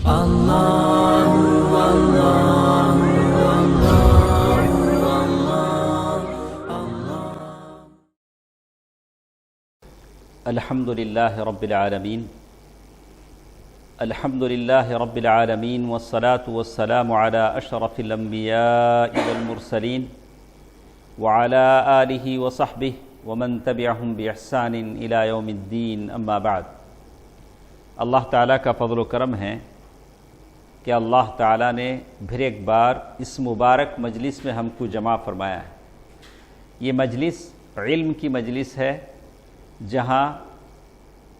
الحمد للہ رب العالمین الحمد للہ رب العالمین والصلاة والسلام علی اشرف الانبیاء والمرسلین وعلی آلہ وصحبہ ومن تبعہم باحسان الی یوم الدین اما بعد۔ اللہ تعالیٰ کا فضل و کرم ہے کہ اللہ تعالیٰ نے پھر ایک بار اس مبارک مجلس میں ہم کو جمع فرمایا ہے۔ یہ مجلس علم کی مجلس ہے، جہاں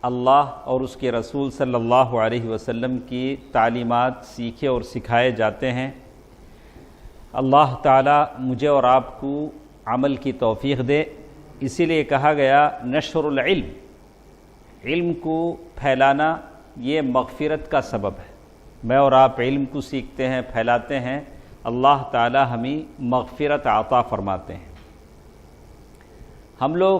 اللہ اور اس کے رسول صلی اللہ علیہ وسلم کی تعلیمات سیکھے اور سکھائے جاتے ہیں۔ اللہ تعالیٰ مجھے اور آپ کو عمل کی توفیق دے۔ اسی لیے کہا گیا نشر العلم، علم کو پھیلانا یہ مغفرت کا سبب ہے۔ میں اور آپ علم کو سیکھتے ہیں، پھیلاتے ہیں، اللہ تعالیٰ ہمیں مغفرت عطا فرماتے ہیں۔ ہم لوگ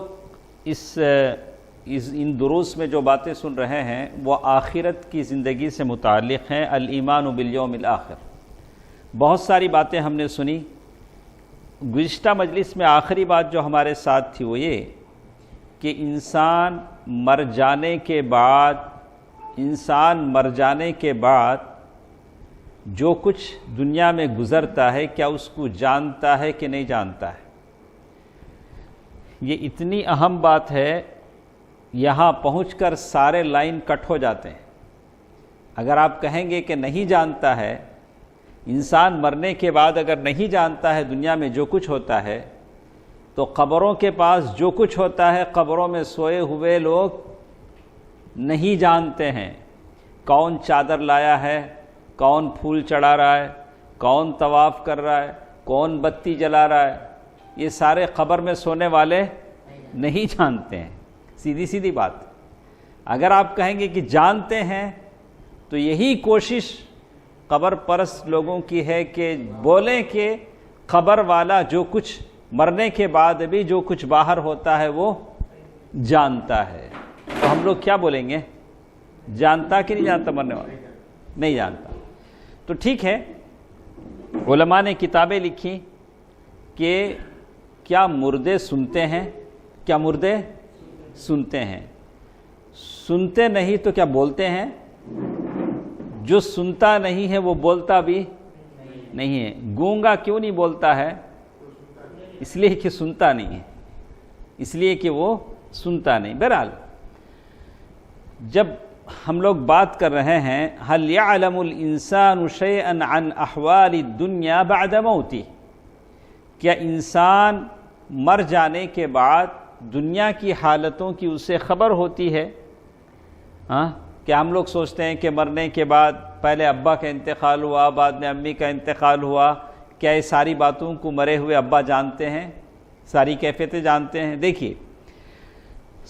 ان دروس میں جو باتیں سن رہے ہیں وہ آخرت کی زندگی سے متعلق ہیں، الایمان بالیوم الآخر۔ بہت ساری باتیں ہم نے سنی۔ گزشتہ مجلس میں آخری بات جو ہمارے ساتھ تھی وہ یہ کہ انسان مر جانے کے بعد جو کچھ دنیا میں گزرتا ہے، کیا اس کو جانتا ہے کہ نہیں جانتا ہے؟ یہ اتنی اہم بات ہے، یہاں پہنچ کر سارے لائن کٹ ہو جاتے ہیں۔ اگر آپ کہیں گے کہ نہیں جانتا ہے، انسان مرنے کے بعد اگر نہیں جانتا ہے دنیا میں جو کچھ ہوتا ہے، تو قبروں کے پاس جو کچھ ہوتا ہے قبروں میں سوئے ہوئے لوگ نہیں جانتے ہیں۔ کون چادر لایا ہے، کون پھول چڑھا رہا ہے، کون طواف کر رہا ہے، کون بتی جلا رہا ہے، یہ سارے قبر میں سونے والے نہیں جانتے ہیں۔ سیدھی بات۔ اگر آپ کہیں گے کہ جانتے ہیں تو یہی کوشش قبر پرست لوگوں کی ہے کہ بولیں کہ قبر والا جو کچھ مرنے کے بعد بھی جو کچھ باہر ہوتا ہے وہ جانتا ہے۔ تو ہم لوگ کیا بولیں گے؟ جانتا کہ نہیں جانتا مرنے والا؟ نہیں جانتا۔ تو ٹھیک ہے، علماء نے کتابیں لکھی کہ کیا مردے سنتے ہیں؟ کیا مردے سنتے ہیں؟ سنتے نہیں تو کیا بولتے ہیں؟ جو سنتا نہیں ہے وہ بولتا بھی نہیں ہے۔ گونگا کیوں نہیں بولتا ہے؟ اس لیے کہ سنتا نہیں ہے، اس لیے کہ وہ سنتا نہیں۔ بہرحال جب ہم لوگ بات کر رہے ہیں هل يعلم الانسان شيئا عن احوال الدنيا بعد موته، کیا انسان مر جانے کے بعد دنیا کی حالتوں کی اسے خبر ہوتی ہے؟ کہ ہم لوگ سوچتے ہیں کہ مرنے کے بعد پہلے ابا کا انتقال ہوا، بعد میں امی کا انتقال ہوا، کیا یہ ساری باتوں کو مرے ہوئے ابا جانتے ہیں، ساری کیفیتیں جانتے ہیں؟ دیکھیے،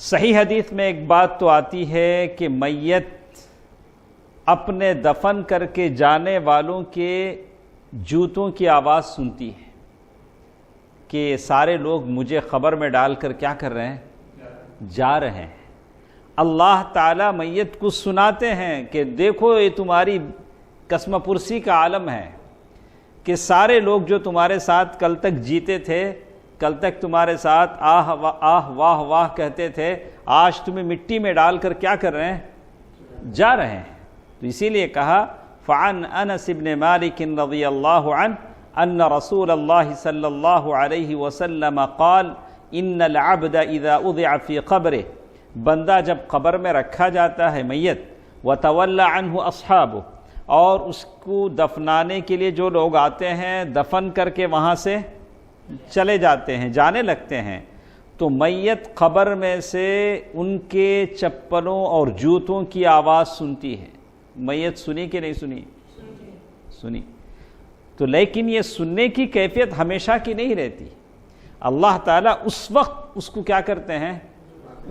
صحیح حدیث میں ایک بات تو آتی ہے کہ میت اپنے دفن کر کے جانے والوں کے جوتوں کی آواز سنتی ہے کہ سارے لوگ مجھے خبر میں ڈال کر کیا کر رہے ہیں؟ جا رہے ہیں۔ اللہ تعالیٰ میت کو سناتے ہیں کہ دیکھو یہ تمہاری قسم پرسی کا عالم ہے کہ سارے لوگ جو تمہارے ساتھ کل تک جیتے تھے، کل تک تمہارے ساتھ آہ واہ واہ کہتے تھے، آج تمہیں مٹی میں ڈال کر کیا کر رہے ہیں؟ جا رہے ہیں۔ تو اسی لیے کہا فعن انس بن مالک رضی اللہ عنہ ان رسول اللہ صلی اللہ علیہ وسلم قال ان العبد اذا وضع فی قبرہ، بندہ جب قبر میں رکھا جاتا ہے میت، وتولى عنہ اصحابہ، اور اس کو دفنانے کے لیے جو لوگ آتے ہیں دفن کر کے وہاں سے چلے جاتے ہیں، جانے لگتے ہیں، تو میت قبر میں سے ان کے چپلوں اور جوتوں کی آواز سنتی ہے۔ میت سنی کہ نہیں سنی؟ سنی۔ تو لیکن یہ سننے کی کیفیت ہمیشہ کی نہیں رہتی۔ اللہ تعالیٰ اس وقت اس کو کیا کرتے ہیں؟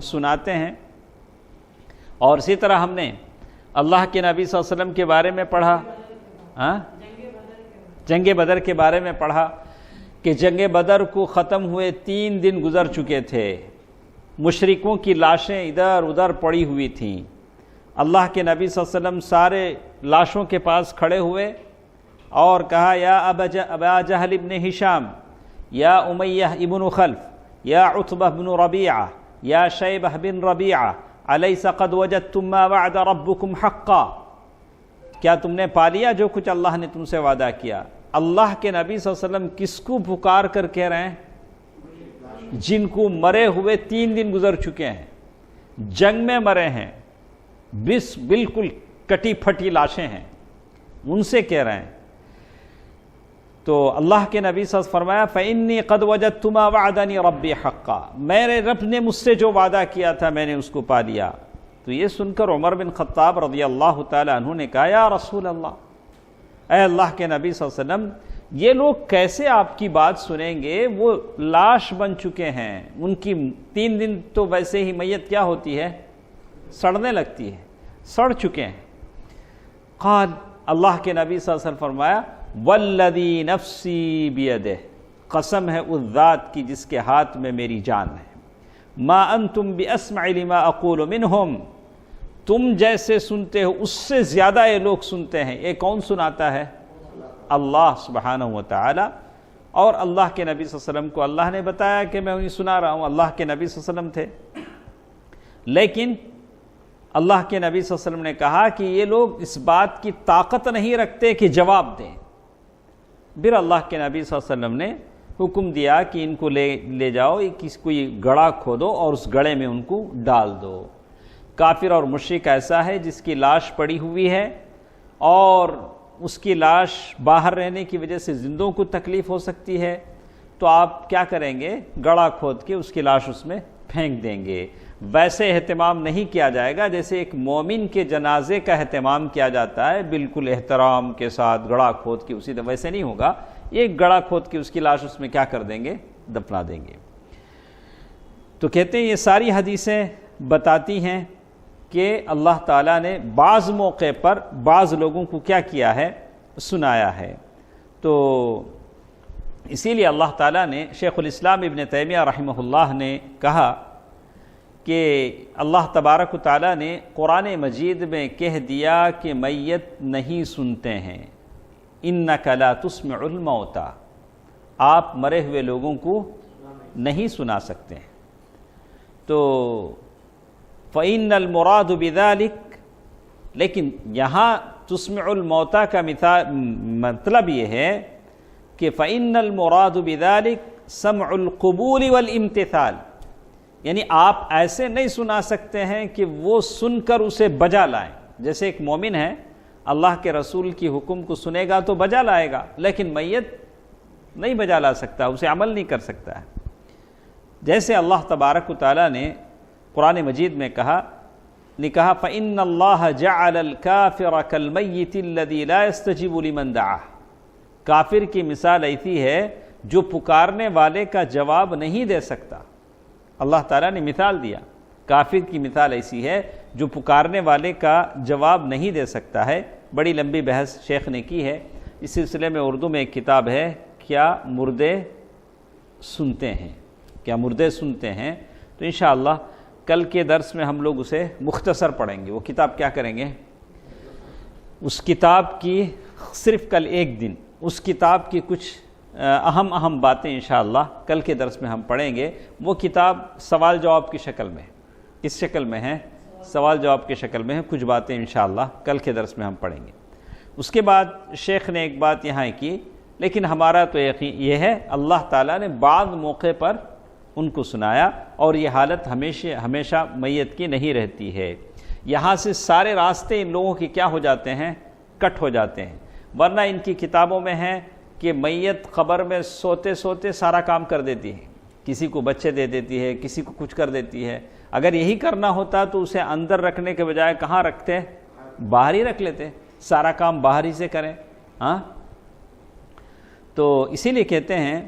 سناتے ہیں۔ اور اسی طرح ہم نے اللہ کے نبی صلی اللہ علیہ وسلم کے بارے میں پڑھا، جنگ بدر کے بارے میں پڑھا کہ جنگ بدر کو ختم ہوئے 3 دن گزر چکے تھے، مشرکوں کی لاشیں ادھر ادھر پڑی ہوئی تھیں، اللہ کے نبی صلی اللہ علیہ وسلم سارے لاشوں کے پاس کھڑے ہوئے اور کہا یا ابا جہل ابن ہشام، یا امیہ ابن خلف، یا عتبہ بن ربیعہ، یا شیبہ بن ربیعہ، الیس قد وجدتم ما وعد ربکم حقا، کیا تم نے پا لیا جو کچھ اللہ نے تم سے وعدہ کیا؟ اللہ کے نبی صلی اللہ علیہ وسلم کس کو پکار کر کہہ رہے ہیں؟ جن کو مرے ہوئے 3 دن گزر چکے ہیں، جنگ میں مرے ہیں، بالکل کٹی پھٹی لاشیں ہیں، ان سے کہہ رہے ہیں۔ تو اللہ کے نبی صلی اللہ علیہ وسلم فرمایا فَإِنِّي قَدْ وَجَدْتُ مَا وَعَدَنِي رَبِّي حَقًّا، میرے رب نے مجھ سے جو وعدہ کیا تھا میں نے اس کو پا لیا۔ تو یہ سن کر عمر بن خطاب رضی اللہ تعالی عنہ نے کہا یا رسول اللہ، اے اللہ کے نبی صلی اللہ علیہ وسلم، یہ لوگ کیسے آپ کی بات سنیں گے؟ وہ لاش بن چکے ہیں، ان کی 3 دن تو ویسے ہی میت کیا ہوتی ہے؟ سڑنے لگتی ہے، سڑ چکے ہیں۔ قال، اللہ کے نبی صلی اللہ علیہ وسلم فرمایا والذی نفسی بیدہ، قسم ہے اس ذات کی جس کے ہاتھ میں میری جان ہے، ما انتم باسمع لما اقول منہم، تم جیسے سنتے ہو اس سے زیادہ یہ لوگ سنتے ہیں۔ یہ کون سناتا ہے؟ اللہ سبحانہ وتعالی۔ اور اللہ کے نبی صلی اللہ علیہ وسلم کو اللہ نے بتایا کہ میں انہیں سنا رہا ہوں، اللہ کے نبی صلی اللہ علیہ وسلم تھے، لیکن اللہ کے نبی صلی اللہ علیہ وسلم نے کہا کہ یہ لوگ اس بات کی طاقت نہیں رکھتے کہ جواب دیں۔ پھر اللہ کے نبی صلی اللہ علیہ وسلم نے حکم دیا کہ ان کو لے جاؤ، کسی کو یہ گڑھا کھودو اور اس گڑھے میں ان کو ڈال دو۔ کافر اور مشرک ایسا ہے جس کی لاش پڑی ہوئی ہے اور اس کی لاش باہر رہنے کی وجہ سے زندوں کو تکلیف ہو سکتی ہے، تو آپ کیا کریں گے؟ گڑھا کھود کے اس کی لاش اس میں پھینک دیں گے۔ ویسے اہتمام نہیں کیا جائے گا جیسے ایک مومن کے جنازے کا اہتمام کیا جاتا ہے، بالکل احترام کے ساتھ گڑھا کھود کے اسی طرح، ویسے نہیں ہوگا۔ ایک گڑھا کھود کے اس کی لاش اس میں کیا کر دیں گے؟ دفنا دیں گے۔ تو کہتے ہیں یہ ساری حدیثیں بتاتی ہیں کہ اللہ تعالیٰ نے بعض موقع پر بعض لوگوں کو کیا کیا ہے؟ سنایا ہے۔ تو اسی لیے اللہ تعالیٰ نے، شیخ الاسلام ابن تیمیہ رحمہ اللہ نے کہا کہ اللہ تبارک و تعالیٰ نے قرآن مجید میں کہہ دیا کہ میت نہیں سنتے ہیں، اِنَّكَ لَا تُسْمِعُ الْمَوْتَى، آپ مرے ہوئے لوگوں کو نہیں سنا سکتے ہیں۔ تو فَإِنَّ الْمُرَادُ بِذَلِكَ، لیکن یہاں تسمع الموتى کا مطلب یہ ہے کہ فَإِنَّ الْمُرَادُ بِذَلِكَ سَمْعُ الْقُبُولِ وَالْإِمْتِثَالِ، یعنی آپ ایسے نہیں سنا سکتے ہیں کہ وہ سن کر اسے بجا لائیں۔ جیسے ایک مومن ہے، اللہ کے رسول کی حکم کو سنے گا تو بجا لائے گا، لیکن میت نہیں بجا لا سکتا، اسے عمل نہیں کر سکتا ہے۔ جیسے اللہ تبارک و تعالیٰ نے قرآن مجید میں کہا فَإِنَّ اللَّهَ جَعَلَ الْكَافِرَ كَالْمَيِّتِ الَّذِي لَا يَسْتَجِيبُ لِمَنْ دَعَاهُ، کافر کی مثال ایسی ہے جو پکارنے والے کا جواب نہیں دے سکتا۔ اللہ تعالیٰ نے مثال دیا، کافر کی مثال ایسی ہے جو پکارنے والے کا جواب نہیں دے سکتا ہے۔ بڑی لمبی بحث شیخ نے کی ہے اس سلسلے میں۔ اردو میں ایک کتاب ہے، کیا مردے سنتے ہیں، کیا مردے سنتے ہیں، تو انشاءاللہ کل کے درس میں ہم لوگ اسے مختصر پڑھیں گے۔ وہ کتاب کیا کریں گے؟ اس کتاب کی صرف کل ایک دن اس کتاب کی کچھ اہم باتیں انشاءاللہ کل کے درس میں ہم پڑھیں گے۔ وہ کتاب سوال جواب کی شکل میں، اس شکل میں ہے، سوال جواب کی شکل میں ہے، کچھ باتیں انشاءاللہ کل کے درس میں ہم پڑھیں گے۔ اس کے بعد شیخ نے ایک بات یہاں کی، لیکن ہمارا تو یقین یہ ہے اللہ تعالیٰ نے بعض موقع پر ان کو سنایا، اور یہ حالت ہمیشہ میت کی نہیں رہتی ہے۔ یہاں سے سارے راستے ان لوگوں کے کیا ہو جاتے ہیں؟ کٹ ہو جاتے ہیں۔ ورنہ ان کی کتابوں میں ہے کہ میت قبر میں سوتے سوتے سارا کام کر دیتی ہے، کسی کو بچے دے دیتی ہے، کسی کو کچھ کر دیتی ہے۔ اگر یہی کرنا ہوتا تو اسے اندر رکھنے کے بجائے کہاں رکھتے؟ باہر ہی رکھ لیتے، سارا کام باہر ہی سے کریں۔ ہاں، تو اسی لیے کہتے ہیں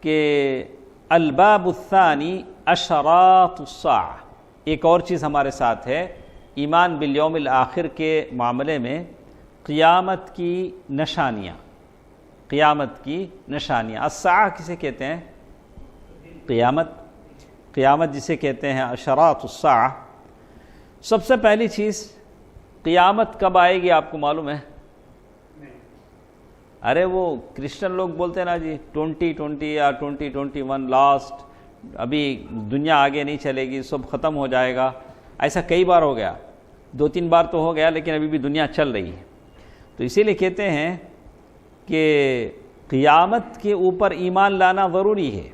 کہ الباب الثانی اشراط الساعہ، ایک اور چیز ہمارے ساتھ ہے ایمان بالیوم الآخر کے معاملے میں، قیامت کی نشانیاں، قیامت کی نشانیاں۔ الساعہ کسے کہتے ہیں؟ قیامت جسے کہتے ہیں اشراط الساعہ۔ سب سے پہلی چیز قیامت کب آئے گی آپ کو معلوم ہے؟ ارے وہ کرسچن لوگ بولتے ہیں نا جی 2020 یا 2021 لاسٹ، ابھی دنیا آگے نہیں چلے گی، سب ختم ہو جائے گا. ایسا کئی بار ہو گیا، 2-3 بار تو ہو گیا، لیکن ابھی بھی دنیا چل رہی ہے. تو اسی لیے کہتے ہیں کہ قیامت کے اوپر ایمان لانا ضروری ہے،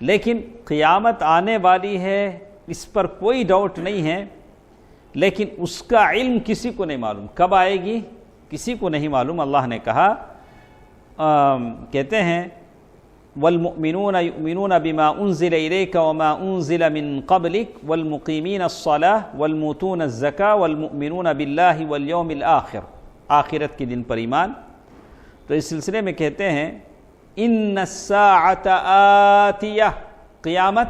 لیکن قیامت آنے والی ہے اس پر کوئی ڈاؤٹ نہیں ہے، لیکن اس کا علم کسی کو نہیں معلوم، کب آئے گی کسی کو نہیں معلوم. اللہ نے کہا کہتے ہیں والمؤمنون یؤمنون بما انزل الیک وما انزل من قبلک والمقیمین الصلاة والموتون الزکاة والمؤمنون باللہ والیوم الآخر، آخرت کے دن پر ایمان. تو اس سلسلے میں کہتے ہیں ان الساعۃ آتیہ، قیامت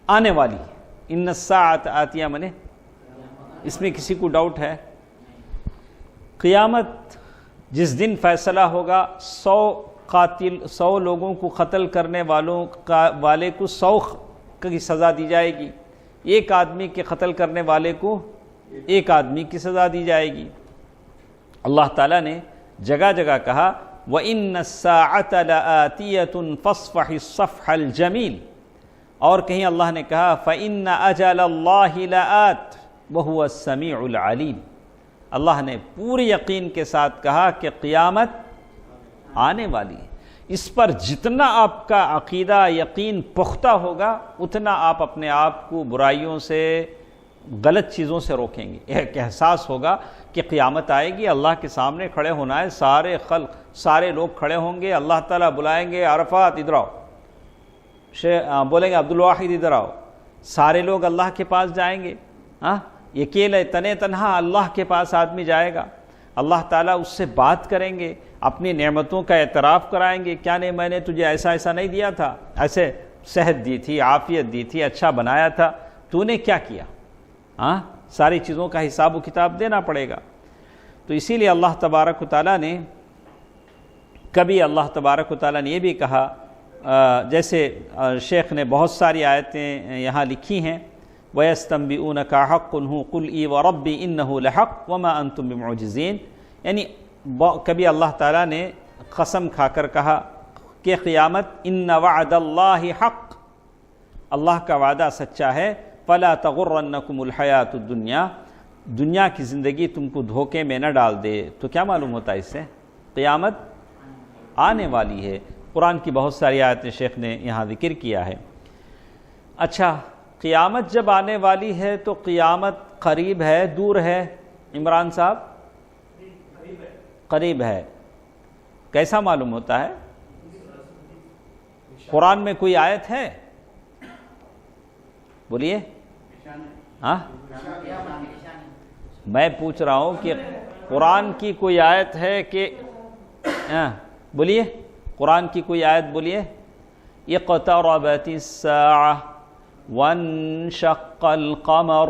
آنے والی ہے. ان الساعۃ آتیہ منے اس میں کسی کو ڈاؤٹ ہے؟ قیامت جس دن فیصلہ ہوگا، 100 لوگوں کو قتل کرنے والے کو 100 کی سزا دی جائے گی، 1 آدمی کے قتل کرنے والے کو 1 آدمی کی سزا دی جائے گی. اللہ تعالیٰ نے جگہ جگہ کہا وَإِنَّ السَّاعَةَ لَآتِيَةٌ فَاصْفَحِ الصَّفْحَ الْجَمِيلَ، اور کہیں اللہ نے کہا فَإِنَّ أَجَلَ اللَّهِ لَآتٍ وَهُوَ السَّمِيعُ الْعَلِيمُ. اللہ نے پوری یقین کے ساتھ کہا کہ قیامت آنے والی ہے. اس پر جتنا آپ کا عقیدہ یقین پختہ ہوگا اتنا آپ اپنے آپ کو برائیوں سے، غلط چیزوں سے روکیں گے. ایک احساس ہوگا کہ قیامت آئے گی، اللہ کے سامنے کھڑے ہونا ہے، سارے خلق، سارے لوگ کھڑے ہوں گے، اللہ تعالیٰ بلائیں گے عرفات ادھر آؤ، بولیں گے عبدالواحد ادھر آؤ، سارے لوگ اللہ کے پاس جائیں گے. اکیلے تنے تنہا اللہ کے پاس آدمی جائے گا، اللہ تعالیٰ اس سے بات کریں گے، اپنی نعمتوں کا اعتراف کرائیں گے. کیا نہیں میں نے تجھے ایسا نہیں دیا تھا، ایسے صحت دی تھی، عافیت دی تھی، اچھا بنایا تھا، تو نے کیا کیا؟ ساری چیزوں کا حساب و کتاب دینا پڑے گا. تو اسی لیے اللہ تبارک و تعالیٰ نے کبھی اللہ تبارک و تعالیٰ نے یہ بھی کہا، جیسے شیخ نے بہت ساری آیتیں یہاں لکھی ہیں وَيَسْتَنْبِئُونَكَ حَقٌّ هُوَ قُلْ إِي وَرَبِّي إِنَّهُ لَحَقٌّ وَمَا أَنْتُمْ بِمُعْجِزِينَ. یعنی کبھی اللہ تعالیٰ نے قسم کھا کر کہا کہ قیامت ان وعد اللہ حق، اللہ کا وعدہ سچا ہے. فَلَا تَغُرَّنَّكُمُ الْحَيَاةُ الدُّنْيَا، دنیا کی زندگی تم کو دھوکے میں نہ ڈال دے. تو کیا معلوم ہوتا ہے اس سے؟ قیامت آنے والی ہے. قرآن کی بہت ساری آیتیں شیخ نے یہاں ذکر کیا ہے. اچھا، قیامت جب آنے والی ہے تو قیامت قریب ہے دور ہے؟ عمران صاحب قریب ہے. کیسا معلوم ہوتا ہے؟ قرآن میں کوئی آیت ہے؟ بولیے. میں پوچھ رہا ہوں کہ قرآن کی کوئی آیت ہے کہ بولیے، قرآن کی کوئی آیت بولیے. اقتربت الساعة وانشق القمر،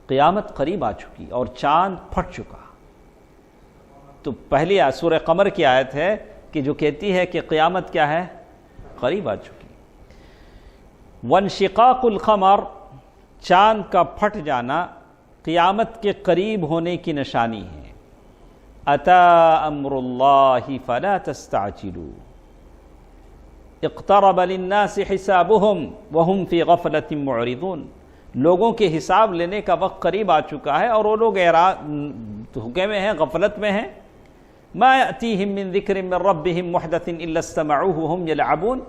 قیامت قریب آ چکی اور چاند پھٹ چکا. تو پہلی سورہ قمر کی آیت ہے کہ جو کہتی ہے کہ قیامت کیا ہے؟ قریب آ چکی. وانشقاق القمر، چاند کا پھٹ جانا قیامت کے قریب ہونے کی نشانی ہے. اتا امر اللہ فلا تستعجلوا اقترب للناس حسابهم وهم في غفلة معرضون. لوگوں کے حساب لینے کا وقت قریب آ چکا ہے اور وہ لوگ دھوکے میں ہیں، غفلت میں ہیں. ما یأتیہم من ذکر من ربہم محدث الا استمعوه وهم يلعبون.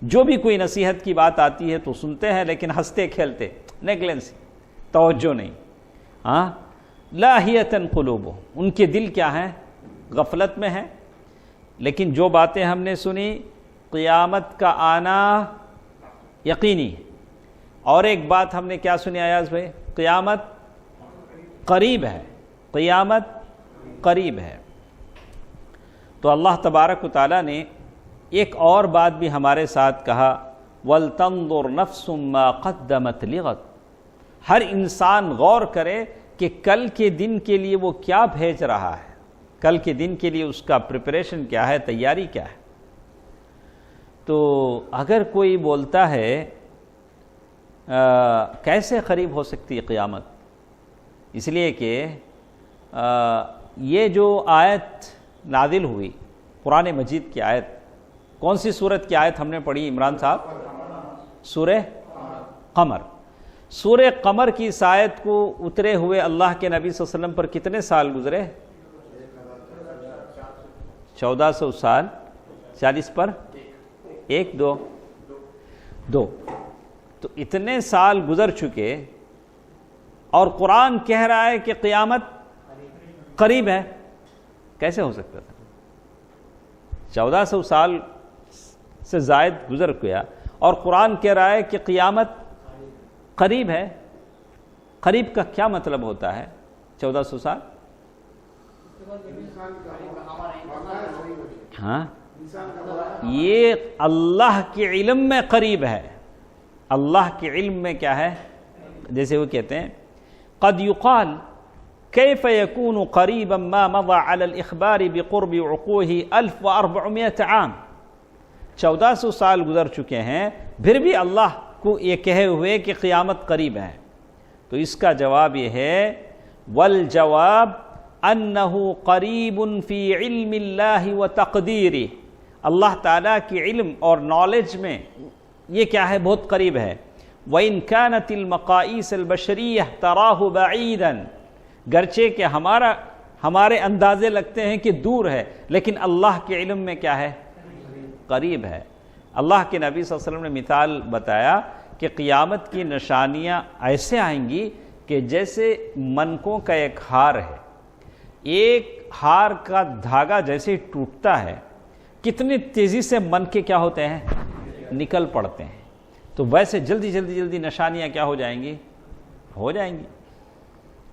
جو بھی کوئی نصیحت کی بات آتی ہے تو سنتے ہیں لیکن ہنستے کھیلتے، نیگلنسی، توجہ نہیں. لاہیۃ قلوبہم، ان کے دل کیا ہیں؟ غفلت میں ہیں. لیکن جو باتیں ہم نے سنی، قیامت کا آنا یقینی ہے. اور ایک بات ہم نے کیا سنی ایاز بھائی؟ قیامت قریب ہے، قیامت قریب ہے. تو اللہ تبارک و تعالیٰ نے ایک اور بات بھی ہمارے ساتھ کہا وَلْتَنظُرْ نَفْسٌ مَا قَدَّمَتْ لِغَدٍ. ہر انسان غور کرے کہ کل کے دن کے لیے وہ کیا بھیج رہا ہے، کل کے دن کے لیے اس کا پریپریشن کیا ہے، تیاری کیا ہے. تو اگر کوئی بولتا ہے کیسے قریب ہو سکتی ہے قیامت، اس لیے کہ یہ جو آیت نازل ہوئی قرآن مجید کی آیت، کون سی سورت کی آیت ہم نے پڑھی عمران صاحب؟ سورہ قمر۔ سورہ قمر کی اس آیت کو اترے ہوئے اللہ کے نبی صلی اللہ علیہ وسلم پر کتنے سال گزرے؟ 1400 سال۔ 40 پر 1 2 2، تو اتنے سال گزر چکے اور قرآن کہہ رہا ہے کہ قیامت قریب ہے۔ کیسے ہو سکتا تھا؟ 1400 سال سے زائد گزر گیا اور قرآن کہہ رہا ہے کہ قیامت قریب ہے۔ قریب کا کیا مطلب ہوتا ہے؟ 1400 سال؟ ہاں، یہ اللہ کے علم میں قریب ہے۔ اللہ کے علم میں کیا ہے؟ جیسے وہ کہتے ہیں قد یقال کیف یکون قریبا ما مضى على الاخبار بقرب وقوعه 1400 عام۔ 1400 سال گزر چکے ہیں پھر بھی اللہ کو یہ کہے ہوئے کہ قیامت قریب ہے۔ تو اس کا جواب یہ ہے والجواب انه قریب فی علم اللہ وتقدیرہ، اللہ تعالیٰ کی علم اور نالج میں یہ کیا ہے؟ بہت قریب ہے۔ وَإِن كَانَتِ الْمَقَائِيسِ الْبَشَرِيَّةِ تَرَاهُ بَعِيدًا، گرچہ کہ ہمارے اندازے لگتے ہیں کہ دور ہے، لیکن اللہ کے علم میں کیا ہے؟ قریب ہے۔ اللہ کے نبی صلی اللہ علیہ وسلم نے مثال بتایا کہ قیامت کی نشانیاں ایسے آئیں گی کہ جیسے منکوں کا ایک ہار ہے، ایک ہار کا دھاگا جیسے ٹوٹتا ہے کتنی تیزی سے منکے کیا ہوتے ہیں؟ نکل پڑتے ہیں۔ تو ویسے جلدی نشانیاں کیا ہو جائیں گی؟ ہو جائیں گی۔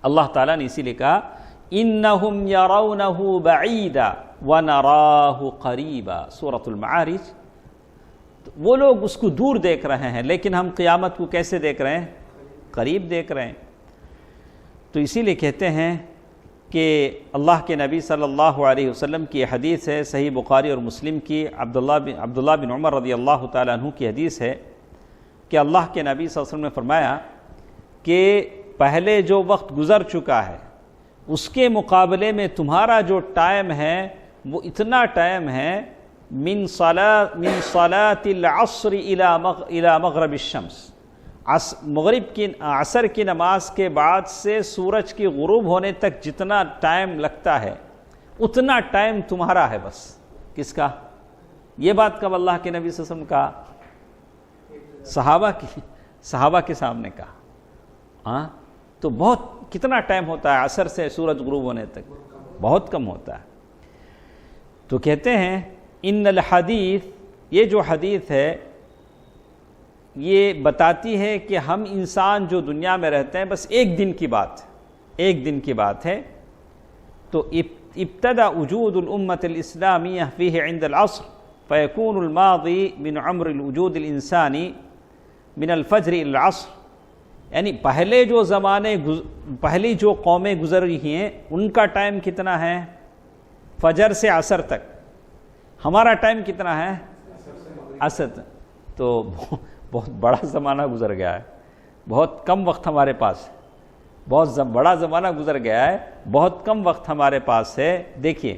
اللہ تعالیٰ نے اسی لیے کہا اِنَّهُمْ يَرَوْنَهُ بَعِيدًا وَنَرَاهُ قَرِيبًا، سورۃ المعارج۔ وہ لوگ اس کو دور دیکھ رہے ہیں لیکن ہم قیامت کو کیسے دیکھ رہے ہیں؟ قریب دیکھ رہے ہیں۔ تو اسی لیے کہتے ہیں کہ اللہ کے نبی صلی اللہ علیہ وسلم کی حدیث ہے، صحیح بخاری اور مسلم کی، عبداللہ بن عمر رضی اللہ تعالیٰ عنہ کی حدیث ہے کہ اللہ کے نبی صلی اللہ علیہ وسلم نے فرمایا کہ پہلے جو وقت گزر چکا ہے اس کے مقابلے میں تمہارا جو ٹائم ہے وہ اتنا ٹائم ہے من صلاة العصر الى مغرب الشمس، مغرب کی عصر کی نماز کے بعد سے سورج کی غروب ہونے تک جتنا ٹائم لگتا ہے اتنا ٹائم تمہارا ہے بس۔ کس کا؟ یہ بات کب اللہ کے نبی صلی اللہ علیہ وسلم کا؟ صحابہ کے سامنے کہا۔ ہاں، تو بہت کتنا ٹائم ہوتا ہے عصر سے سورج غروب ہونے تک؟ بہت کم ہوتا ہے۔ تو کہتے ہیں ان الحدیث، یہ جو حدیث ہے یہ بتاتی ہے کہ ہم انسان جو دنیا میں رہتے ہیں بس ایک دن کی بات ہے۔ تو ابتدا وجود الامت الاسلامیہ فیہ عند العصر فیکون الماضی من عمر الوجود الانسانی من الفجر الى العصر، یعنی پہلی جو قومیں گزر رہی ہیں ان کا ٹائم کتنا ہے؟ فجر سے عصر تک۔ ہمارا ٹائم کتنا ہے؟ عصر تک۔ تو بہت بڑا زمانہ گزر گیا ہے، بہت کم وقت ہمارے پاس، بہت بڑا زمانہ گزر گیا ہے، بہت کم وقت ہمارے پاس ہے۔ دیکھیے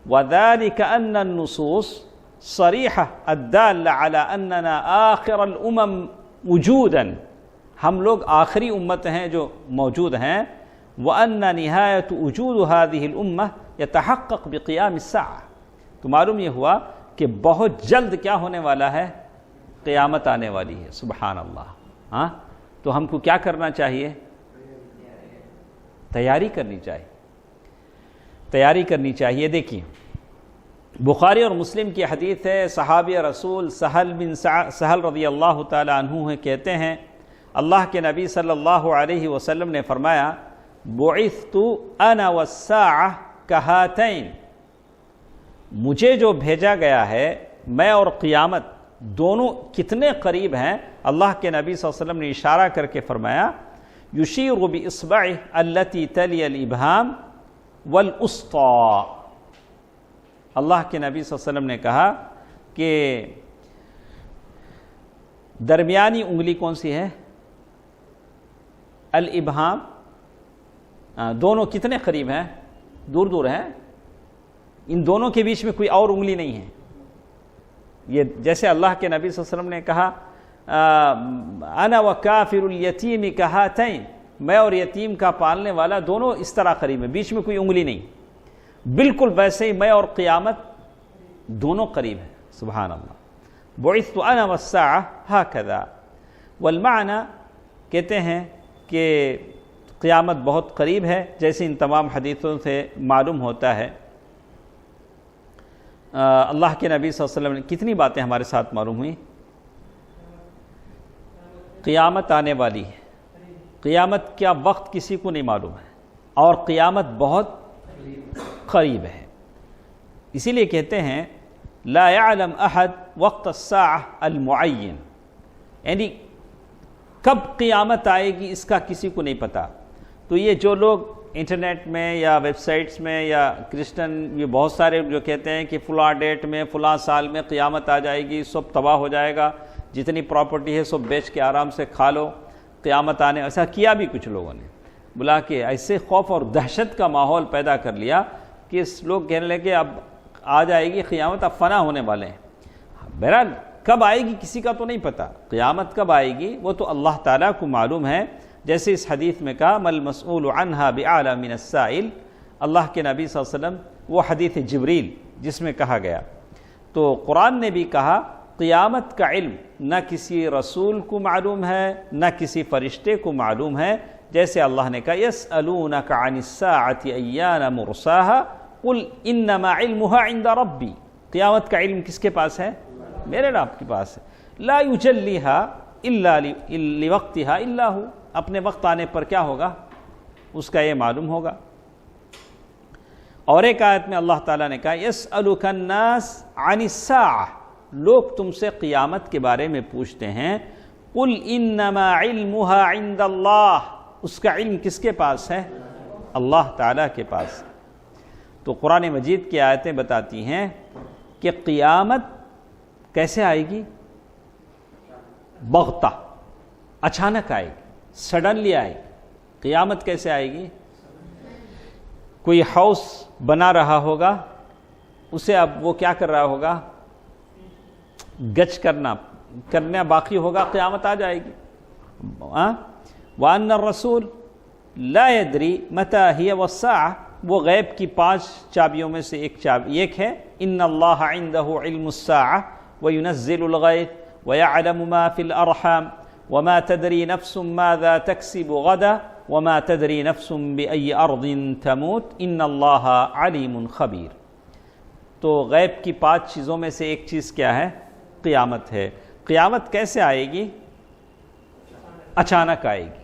وَذَلِكَ أَنَّ النُّصُوص صَرِيحَةٌ الدَّالَّةُ عَلَىٰ أَنَّنَا آخِرَ الْأُمَمِ وُجُودًا، ہم لوگ آخری امت ہیں جو موجود ہیں۔ وَأَنَّ نِهَايَةُ وُجُودُ هَذِهِ الْأُمَّةِ يَتَحَقَّقُ بِقِيَامِ السَّاعَةِ، تو معلوم یہ ہوا کہ بہت جلد کیا ہونے والا ہے؟ قیامت آنے والی ہے۔ سبحان اللہ۔ ہاں، تو ہم کو کیا کرنا چاہیے؟ تیاری کرنی چاہیے۔ دیکھیے بخاری اور مسلم کی حدیث ہے، صحابی رسول سہل رضی اللہ تعالی عنہ کہتے ہیں اللہ کے نبی صلی اللہ علیہ وسلم نے فرمایا بعثت انا والساعہ کہاتین، مجھے جو بھیجا گیا ہے میں اور قیامت دونوں کتنے قریب ہیں؟ اللہ کے نبی صلی اللہ علیہ وسلم نے اشارہ کر کے فرمایا یشیر باصبعہ التی تلی الابہام والاسطی، اللہ کے نبی صلی اللہ علیہ وسلم نے کہا کہ درمیانی انگلی کون سی ہے؟ الابہام دونوں کتنے قریب ہیں؟ دور دور ہیں. ان دونوں کے بیچ میں کوئی اور انگلی نہیں ہے. یہ جیسے اللہ کے نبی صلی اللہ علیہ وسلم نے کہا انا وکافر الیتیم کہاتین، میں اور یتیم کا پالنے والا دونوں اس طرح قریب ہیں، بیچ میں کوئی انگلی نہیں. بالکل ویسے ہی میں اور قیامت دونوں قریب ہیں. سبحان اللہ. بعثت انا والساعہ ہکذا. والمعنی کہتے ہیں کہ قیامت بہت قریب ہے، جیسے ان تمام حدیثوں سے معلوم ہوتا ہے. اللہ کے نبی صلی اللہ علیہ وسلم نے کتنی باتیں ہمارے ساتھ معلوم ہوئیں. قیامت آنے والی ہے، قیامت کیا وقت کسی کو نہیں معلوم ہے، اور قیامت بہت قریب ہے. اسی لیے کہتے ہیں لا يعلم احد وقت الساعہ المعین، یعنی کب قیامت آئے گی اس کا کسی کو نہیں پتا. تو یہ جو لوگ انٹرنیٹ میں یا ویب سائٹس میں یا کرسچن یہ بہت سارے جو کہتے ہیں کہ فلاں ڈیٹ میں فلاں سال میں قیامت آ جائے گی، سب تباہ ہو جائے گا، جتنی پراپرٹی ہے سب بیچ کے آرام سے کھا لو، قیامت آنے، ایسا کیا بھی کچھ لوگوں نے، بلا کے ایسے خوف اور دہشت کا ماحول پیدا کر لیا کہ اس لوگ کہنے لگے اب آ جائے گی قیامت، اب فنا ہونے والے ہیں. بہرحال کب آئے گی کسی کا تو نہیں پتا، قیامت کب آئے گی وہ تو اللہ تعالیٰ کو معلوم ہے. جیسے اس حدیث میں کہا مل مسئول عنہا بأعلم من السائل، اللہ کے نبی صلی اللہ علیہ وسلم وہ حدیث جبریل جس میں کہا گیا. تو قرآن نے بھی کہا قیامت کا علم نہ کسی رسول کو معلوم ہے نہ کسی فرشتے کو معلوم ہے. جیسے اللہ نے کہا یسألونک عن الساعة ایان مرساها قل انما علمها عند ربی، قیامت کا علم کس کے پاس ہے؟ میرے رب کے پاس ہے. لا یجلیها الا لوقتها الا هو، اپنے وقت آنے پر کیا ہوگا اس کا یہ معلوم ہوگا. اور ایک آیت میں اللہ تعالیٰ نے کہا یسألک الناس عن الساعة، لوگ تم سے قیامت کے بارے میں پوچھتے ہیں، قل انما علمها عند اللہ، اس کا علم کس کے پاس ہے؟ اللہ تعالیٰ کے پاس. تو قرآن مجید کی آیتیں بتاتی ہیں کہ قیامت کیسے آئے گی؟ بغتہ، اچانک آئے گی، سڈنلی آئے گی. قیامت کیسے آئے گی؟ کوئی ہاؤس بنا رہا ہوگا، اسے اب وہ کیا کر رہا ہوگا؟ گچ کرنا باقی ہوگا، قیامت آ جائے گی. وَأَنَّ الرَّسُولُ لَا يَدْرِي مَتَى هِيَ وَالسَّاعَةُ، وہ غیب کی 5 چابیوں میں سے ایک ہے ان اللہ عنده علم الساعة وينزل الغیث ويعلم ما في الارحام وما تدري نفس ماذا تكسب غدا وما تدري نفس بأي ارض تموت ان اللہ علیم خبیر. تو غیب کی 5 چیزوں میں سے ایک چیز کیا ہے؟ قیامت ہے. قیامت کیسے آئے گی؟ اچانک آئے گی.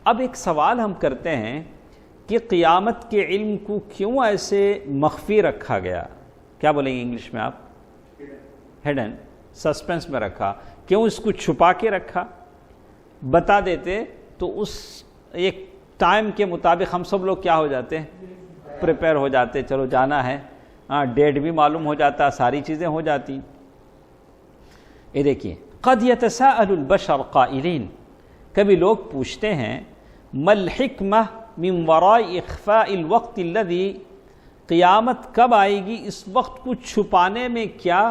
اب ایک سوال ہم کرتے ہیں کہ قیامت کے علم کو کیوں ایسے مخفی رکھا گیا؟ کیا بولیں گے انگلش میں آپ؟ ہڈن، سسپینس میں رکھا. کیوں اس کو چھپا کے رکھا؟ بتا دیتے تو اس ایک ٹائم کے مطابق ہم سب لوگ کیا ہو جاتے ہیں؟ پریپئر ہو جاتے، چلو جانا ہے، ڈیٹ بھی معلوم ہو جاتا، ساری چیزیں ہو جاتی. یہ دیکھیے قد یتساءل البشر قائلین، کبھی لوگ پوچھتے ہیں ما الحکمہ من وراء اخفاء الوقت الذی، قیامت کب آئے گی، اس وقت کو چھپانے میں کیا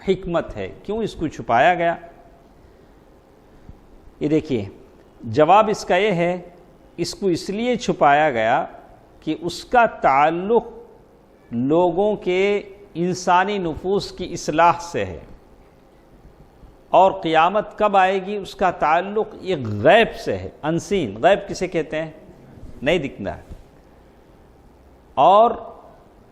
حکمت ہے، کیوں اس کو چھپایا گیا؟ یہ دیکھیے جواب اس کا یہ ہے، اس کو اس لیے چھپایا گیا کہ اس کا تعلق لوگوں کے انسانی نفوس کی اصلاح سے ہے، اور قیامت کب آئے گی اس کا تعلق ایک غیب سے ہے. انسین، غیب کسے کہتے ہیں؟ نہیں دکھنا، اور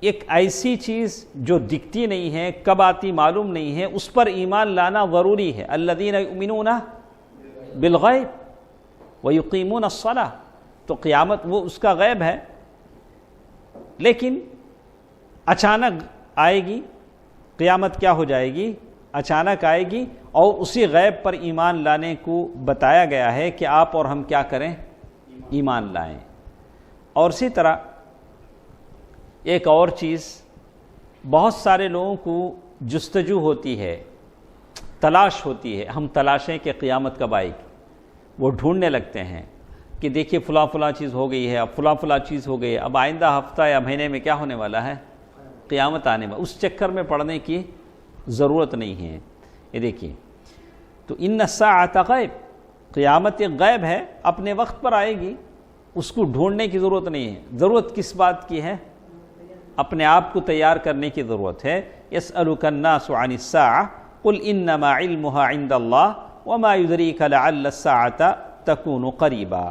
ایک ایسی چیز جو دکھتی نہیں ہے، کب آتی معلوم نہیں ہے، اس پر ایمان لانا ضروری ہے. الذین یؤمنون بالغیب ویقیمون الصلاۃ، تو قیامت وہ اس کا غیب ہے، لیکن اچانک آئے گی. قیامت کیا ہو جائے گی؟ اچانک آئے گی، اور اسی غیب پر ایمان لانے کو بتایا گیا ہے کہ آپ اور ہم کیا کریں؟ ایمان لائیں. اور اسی طرح ایک اور چیز، بہت سارے لوگوں کو جستجو ہوتی ہے، تلاش ہوتی ہے، ہم تلاشیں کہ قیامت کب آئے گی، وہ ڈھونڈنے لگتے ہیں. کہ دیکھیے فلاں فلاں چیز ہو گئی ہے، اب فلاں فلاں چیز ہو گئی ہے، اب آئندہ ہفتہ یا مہینے میں کیا ہونے والا ہے، قیامت آنے والا، اس چکر میں پڑھنے کی ضرورت نہیں ہے۔ یہ دیکھیے تو ان الساعۃ غیب، قیامت ایک غیب ہے، اپنے وقت پر آئے گی، اس کو ڈھونڈنے کی ضرورت نہیں ہے۔ ضرورت کس بات کی ہے؟ اپنے آپ کو تیار کرنے کی ضرورت ہے۔ یسألک الناس عن الساعۃ قل انما علمها عند اللہ وما يدریک لعل الساعۃ تکون قریبا۔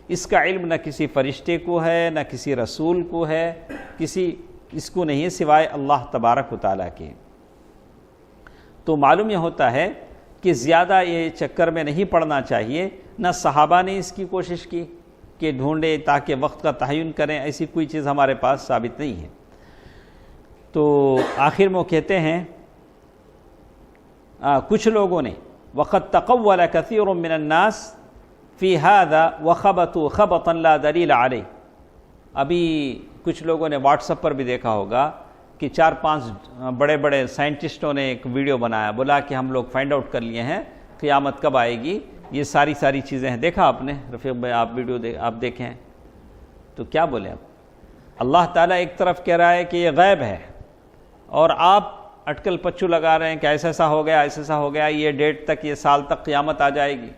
اس کا علم نہ کسی فرشتے کو ہے، نہ کسی رسول کو ہے، اس کو نہیں ہے سوائے اللہ تبارک و تعالیٰ کے۔ تو معلوم یہ ہوتا ہے کہ زیادہ یہ چکر میں نہیں پڑنا چاہیے۔ نہ صحابہ نے اس کی کوشش کی کہ ڈھونڈے تاکہ وقت کا تعین کریں، ایسی کوئی چیز ہمارے پاس ثابت نہیں ہے۔ تو آخر میں وہ کہتے ہیں کچھ لوگوں نے وَقَدْ تَقَوَّلَ كَثِيرٌ مِّنَ النَّاسِ فِي هَذَا وَخَبَطُوا خَبَطًا لَا دَلِيلَ عَلَيْهِ۔ ابھی کچھ لوگوں نے واٹس ایپ پر بھی دیکھا ہوگا کہ 4-5 بڑے بڑے سائنٹسٹوں نے ایک ویڈیو بنایا، بولا کہ ہم لوگ فائنڈ آؤٹ کر لیے ہیں قیامت کب آئے گی، یہ ساری چیزیں ہیں۔ دیکھا آپ نے رفیق بھائی، آپ ویڈیو آپ دیکھیں تو کیا بولیں آپ؟ اللہ تعالیٰ ایک طرف کہہ رہا ہے کہ یہ غیب ہے، اور آپ اٹکل پچو لگا رہے ہیں کہ ایسا ہو گیا، ایسا ہو گیا، یہ ڈیٹ تک، یہ سال تک قیامت آ جائے گی۔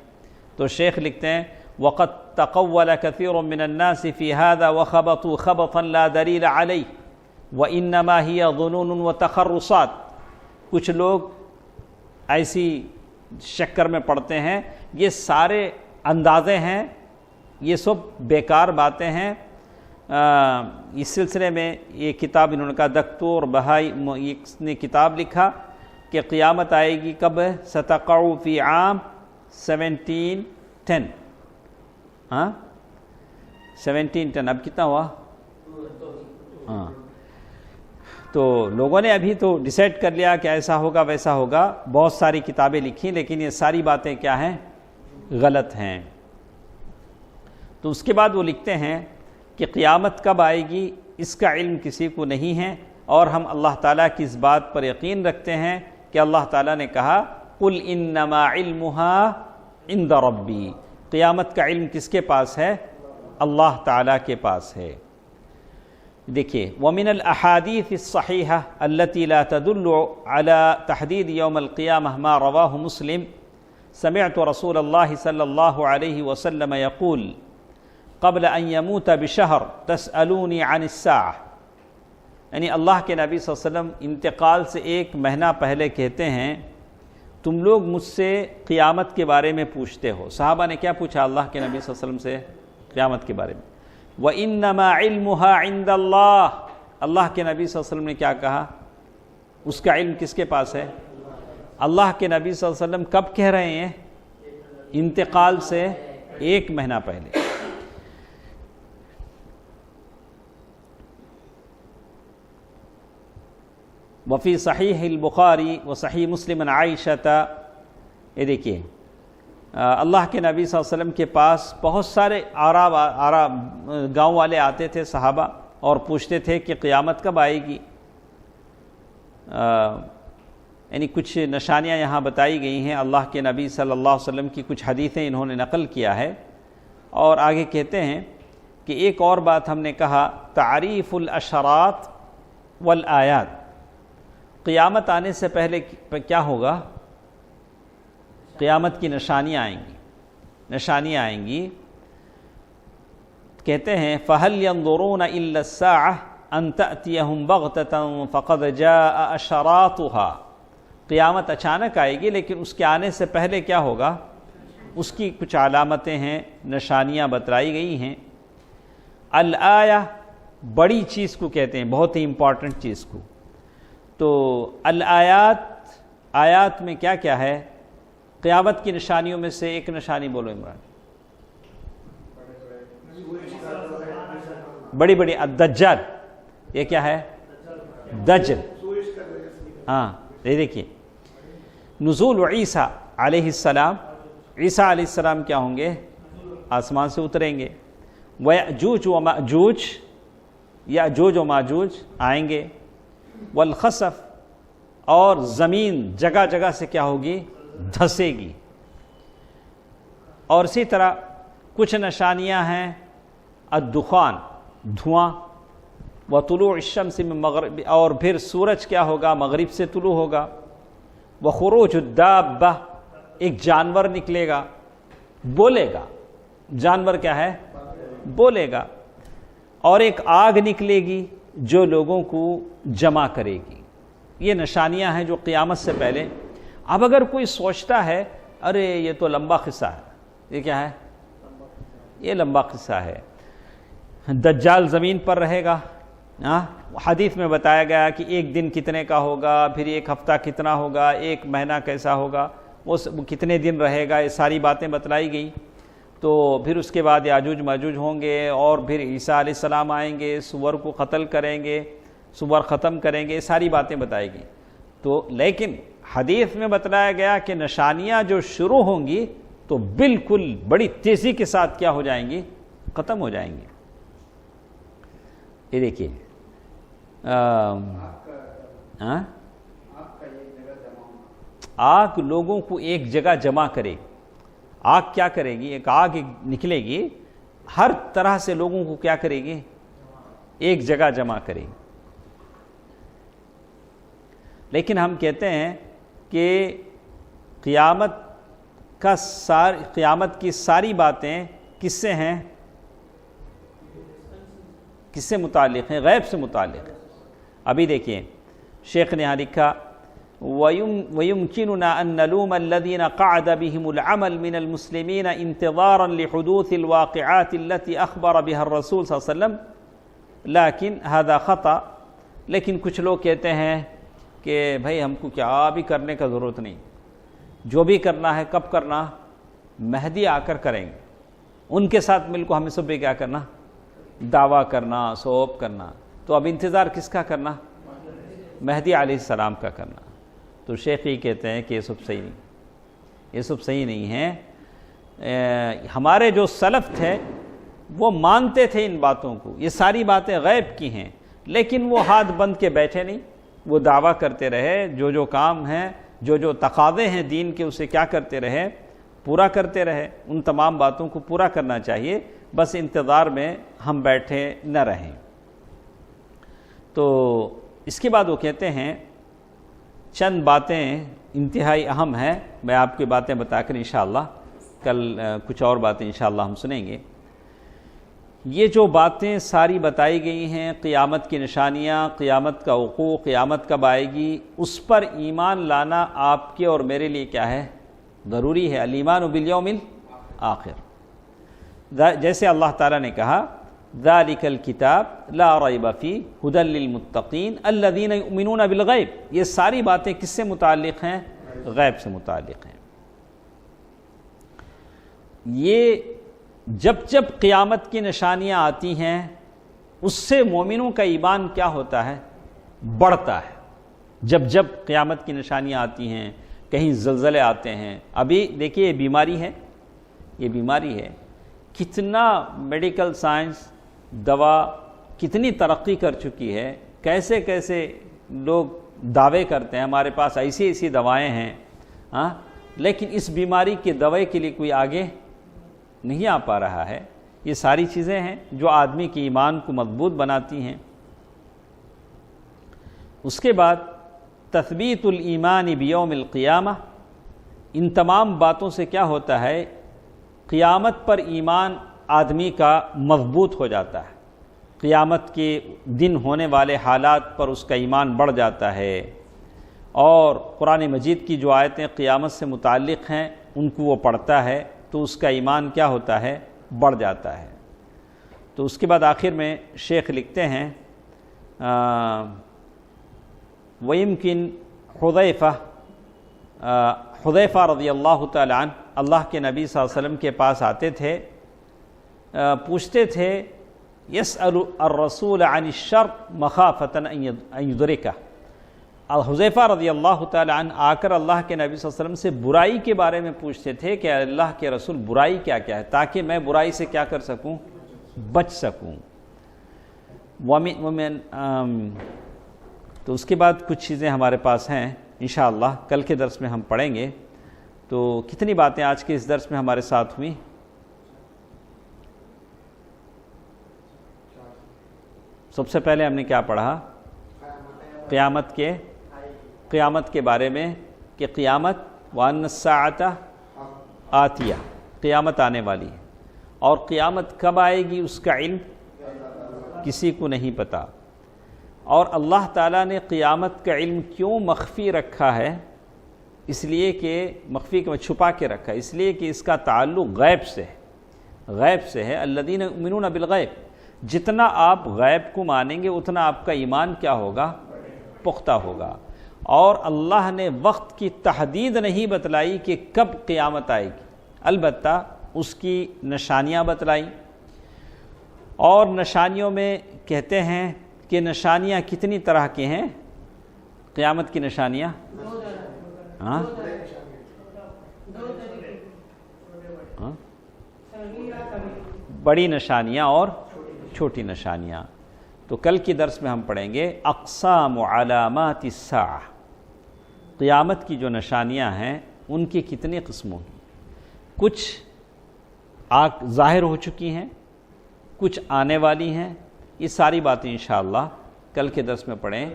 تو شیخ لکھتے ہیں وَقَدْ تَقَوَّلَ كَثِيرٌ مِّنَ النَّاسِ فِي هَذَا وَخَبَطُوا خَبَطًا لَا دَلِيلَ عَلَيْهِ وَإِنَّمَا هِيَ ظُنُونٌ وَتَخَرُّصَاتٌ۔ کچھ لوگ ایسی شکر میں پڑتے ہیں، یہ سارے اندازے ہیں، یہ سب بیکار باتیں ہیں۔ اس سلسلے میں یہ کتاب انہوں نے کہا، دکتور بہائی نے کتاب لکھا کہ قیامت آئے گی کب؟ ستقع فی عام 1710۔ 1710 اب کتنا ہوا؟ ہاں، تو لوگوں نے ابھی تو ڈیسائیڈ کر لیا کہ ایسا ہوگا ویسا ہوگا، بہت ساری کتابیں لکھی، لیکن یہ ساری باتیں کیا ہیں؟ غلط ہیں۔ تو اس کے بعد وہ لکھتے ہیں کہ قیامت کب آئے گی اس کا علم کسی کو نہیں ہے، اور ہم اللہ تعالیٰ کی اس بات پر یقین رکھتے ہیں کہ اللہ تعالیٰ نے کہا قل انما علمها عند ربی، قیامت کا علم کس کے پاس ہے؟ اللہ تعالیٰ کے پاس ہے۔ دیکھیے وَمِنَ الْأَحَادِيثِ الصَّحِيحَةِ الَّتِي لَا تَدُلُّ عَلَى تَحْدِيدِ يَوْمِ الْقِيَامَةِ مَا رَوَاهُ مُسْلِمٌ سَمِعْتُ رَسُولَ اللَّهِ صَلَّى اللَّهُ عَلَيْهِ وَسَلَّمَ يَقُولُ قبل ان يموت بشہر تسألونی عن الساعة، یعنی اللہ کے نبی صلی اللہ علیہ وسلم انتقال سے 1 مہینہ پہلے کہتے ہیں تم لوگ مجھ سے قیامت کے بارے میں پوچھتے ہو۔ صحابہ نے کیا پوچھا اللہ کے نبی صلی اللہ علیہ وسلم سے قیامت کے بارے میں؟ وَإِنَّمَا عِلْمُهَا عِنْدَ اللَّهِ، اللہ کے نبی صلی اللہ علیہ وسلم نے کیا کہا؟ اس کا علم کس کے پاس ہے؟ اللہ کے نبی صلی اللہ علیہ وسلم کب کہہ رہے ہیں؟ انتقال سے 1 مہینہ پہلے۔ وفی صحیح البخاری و صحیح مسلم عن عائشہ، یہ دیکھیے اللہ کے نبی صلی اللہ علیہ وسلم کے پاس بہت سارے گاؤں والے آتے تھے صحابہ، اور پوچھتے تھے کہ قیامت کب آئے گی۔ یعنی کچھ نشانیاں یہاں بتائی گئی ہیں، اللہ کے نبی صلی اللہ علیہ وسلم کی کچھ حدیثیں انہوں نے نقل کیا ہے، اور آگے کہتے ہیں کہ ایک اور بات ہم نے کہا تعریف الاشرات والآیات، قیامت آنے سے پہلے کیا ہوگا؟ قیامت کی نشانیاں آئیں گی۔ کہتے ہیں فَهَلْ يَنظُرُونَ إِلَّا السَّاعَةَ أَن تَأْتِيَهُمْ بَغْتَةً فَقَدْ جَاءَ أَشْرَاطُهَا، قیامت اچانک آئے گی، لیکن اس کے آنے سے پہلے کیا ہوگا؟ اس کی کچھ علامتیں ہیں، نشانیاں بتلائی گئی ہیں۔ الآیہ بڑی چیز کو کہتے ہیں، بہت ہی امپورٹنٹ چیز کو۔ تو آیات میں کیا کیا ہے؟ قیامت کی نشانیوں میں سے ایک نشانی بولو عمران۔ بڑی بڑی الدجال، یہ کیا ہے؟ دجل۔ ہاں یہ دیکھیے نزول عیسیٰ علیہ السلام، عیسیٰ علیہ السلام کیا ہوں گے؟ آسمان سے اتریں گے۔ وَيَأْجُوجُ وَمَأْجُوجُ، یأجوج و ماجوج آئیں گے۔ والخسف، اور زمین جگہ جگہ سے کیا ہوگی؟ دھسے گی۔ اور اسی طرح کچھ نشانیاں ہیں الدخان، دھواں، وطلوع الشمس من مغرب، اور پھر سورج کیا ہوگا مغرب سے طلوع ہوگا، وخروج الدابہ، ایک جانور نکلے گا، بولے گا، جانور کیا ہے بولے گا، اور ایک آگ نکلے گی جو لوگوں کو جمع کرے گی۔ یہ نشانیاں ہیں جو قیامت سے پہلے۔ اب اگر کوئی سوچتا ہے ارے یہ تو لمبا قصہ ہے، یہ کیا ہے، یہ لمبا قصہ ہے، دجال زمین پر رہے گا، حدیث میں بتایا گیا کہ ایک دن کتنے کا ہوگا، پھر ایک ہفتہ کتنا ہوگا، ایک مہینہ کیسا ہوگا، وہ کتنے دن رہے گا، یہ ساری باتیں بتلائی گئی۔ تو پھر اس کے بعد یاجوج ماجوج ہوں گے، اور پھر عیسیٰ علیہ السلام آئیں گے، سور کو قتل کریں گے، سور ختم کریں گے، یہ ساری باتیں بتائی گئی۔ تو لیکن حدیث میں بتلایا گیا کہ نشانیاں جو شروع ہوں گی تو بالکل بڑی تیزی کے ساتھ کیا ہو جائیں گی، ختم ہو جائیں گی۔ یہ دیکھیے آگ لوگوں کو ایک جگہ جمع کرے گی۔ آگ کیا کرے گی، ایک آگ نکلے گی، ہر طرح سے لوگوں کو کیا کرے گی، ایک جگہ جمع کرے گی۔ لیکن ہم کہتے ہیں کہ قیامت کی ساری باتیں کس سے ہیں، کس سے متعلق ہیں، غیب سے متعلق ہیں۔ ابھی دیکھیں شیخ نے یہاں لکھا وَيُمْكِنُنَا أَن نَّلُومَ الَّذِينَ قَعَدَ بِهِمُ الْعَمَلُ مِنَ الْمُسْلِمِينَ انتظارا لحدوث الواقعات التي أخبر بها الرسول صلی اللہ علیہ وسلم لیکن هذا خطأ۔ لیکن کچھ لوگ کہتے ہیں کہ بھائی ہم کو کیا بھی کرنے کا ضرورت نہیں، جو بھی کرنا ہے کب کرنا، مہدی آ کر کریں گے، ان کے ساتھ مل کو ہمیں سب بھی کیا کرنا، دعویٰ کرنا، سوپ کرنا۔ تو اب انتظار کس کا کرنا، مہدی علیہ السلام کا کرنا۔ تو شیخ یہ کہتے ہیں کہ یہ سب صحیح نہیں، یہ سب صحیح نہیں ہے۔ ہمارے جو سلف تھے وہ مانتے تھے ان باتوں کو، یہ ساری باتیں غیب کی ہیں، لیکن وہ ہاتھ بند کے بیٹھے نہیں، وہ دعویٰ کرتے رہے، جو کام ہیں، جو تقاضے ہیں دین کے، اسے کیا کرتے رہے، پورا کرتے رہے۔ ان تمام باتوں کو پورا کرنا چاہیے، بس انتظار میں ہم بیٹھے نہ رہیں۔ تو اس کے بعد وہ کہتے ہیں چند باتیں انتہائی اہم ہیں، میں آپ کی باتیں بتا کر انشاءاللہ کل کچھ اور باتیں انشاءاللہ ہم سنیں گے۔ یہ جو باتیں ساری بتائی گئی ہیں، قیامت کی نشانیاں، قیامت کا وقوع، قیامت کب آئے گی، اس پر ایمان لانا آپ کے اور میرے لیے کیا ہے، ضروری ہے۔ الایمان بالیوم الآخر، جیسے اللہ تعالیٰ نے کہا ذالک الکتاب لا ریب فیہ ھدی للمتقین الذین یؤمنون بالغیب۔ یہ ساری باتیں کس سے متعلق ہیں، غیب سے متعلق ہیں۔ یہ جب قیامت کی نشانیاں آتی ہیں اس سے مومنوں کا ایمان کیا ہوتا ہے، بڑھتا ہے۔ جب قیامت کی نشانیاں آتی ہیں، کہیں زلزلے آتے ہیں، ابھی دیکھیے یہ بیماری ہے، کتنا میڈیکل سائنس، دوا کتنی ترقی کر چکی ہے، کیسے لوگ دعوے کرتے ہیں ہمارے پاس ایسی دوائیں ہیں، لیکن اس بیماری کے دوائی کے لیے کوئی آگے نہیں آ پا رہا ہے۔ یہ ساری چیزیں ہیں جو آدمی کے ایمان کو مضبوط بناتی ہیں۔ اس کے بعد تثبیت الایمان بیوم القیامہ، ان تمام باتوں سے کیا ہوتا ہے، قیامت پر ایمان آدمی کا مضبوط ہو جاتا ہے، قیامت کے دن ہونے والے حالات پر اس کا ایمان بڑھ جاتا ہے، اور قرآن مجید کی جو آیتیں قیامت سے متعلق ہیں ان کو وہ پڑھتا ہے تو اس کا ایمان کیا ہوتا ہے، بڑھ جاتا ہے۔ تو اس کے بعد آخر میں شیخ لکھتے ہیں وَيُمْكِنْ حذیفہ رضی اللہ تعالیٰ عنہ اللہ کے نبی صلی اللہ علیہ وسلم کے پاس آتے تھے، پوچھتے تھے یسأل الرسول عن الشر مخافۃ ان یدرکہ۔ حذیفہ رضی اللہ تعالیٰ عنہ آ کر اللہ کے نبی صلی اللہ علیہ وسلم سے برائی کے بارے میں پوچھتے تھے کہ اللہ کے رسول برائی کیا ہے، تاکہ میں برائی سے کیا کر سکوں، بچ سکوں۔ تو اس کے بعد کچھ چیزیں ہمارے پاس ہیں انشاءاللہ کل کے درس میں ہم پڑھیں گے۔ تو کتنی باتیں آج کے اس درس میں ہمارے ساتھ ہوئی، سب سے پہلے ہم نے کیا پڑھا؟ قیامت کے بارے میں کہ قیامت وَأَنَّ السَّاعَةَ آتیہ، قیامت آنے والی ہے، اور قیامت کب آئے گی اس کا علم کسی کو نہیں پتا. اور اللہ تعالیٰ نے قیامت کا علم کیوں مخفی رکھا ہے؟ اس لیے کہ مخفی کو چھپا کے رکھا ہے، اس لیے کہ اس کا تعلق غیب سے ہے. الذین یؤمنون بالغیب، جتنا آپ غیب کو مانیں گے اتنا آپ کا ایمان کیا ہوگا؟ پختہ ہوگا. اور اللہ نے وقت کی تحدید نہیں بتلائی کہ کب قیامت آئے گی، البتہ اس کی نشانیاں بتلائیں. اور نشانیوں میں کہتے ہیں کہ نشانیاں کتنی طرح کی ہیں؟ قیامت کی نشانیاں بڑی نشانیاں اور چھوٹی نشانیاں. تو کل کی درس میں ہم پڑھیں گے اقسام علامات الساعہ، قیامت کی جو نشانیاں ہیں ان کی کتنی قسموں کی، کچھ ظاہر ہو چکی ہیں، کچھ آنے والی ہیں. یہ ساری باتیں انشاءاللہ کل کے درس میں پڑھیں.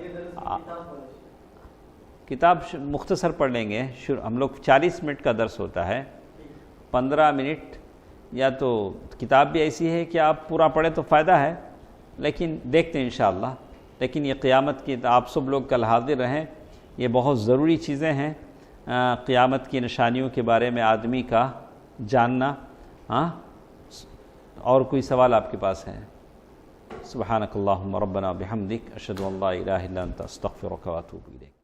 کتاب مختصر پڑھ لیں گے. ہم لوگ 40 منٹ کا درس ہوتا ہے، 15 منٹ یا تو کتاب بھی ایسی ہے کہ آپ پورا پڑھیں تو فائدہ ہے، لیکن دیکھتے ہیں انشاءاللہ. لیکن یہ قیامت کی آپ سب لوگ کل حاضر رہیں، یہ بہت ضروری چیزیں ہیں. قیامت کی نشانیوں کے بارے میں آدمی کا جاننا. اور کوئی سوال آپ کے پاس ہے؟ سبحانک اللہم ربنا بحمدک اشہد ان لا الہ الا انت استغفرک واتوب الیک.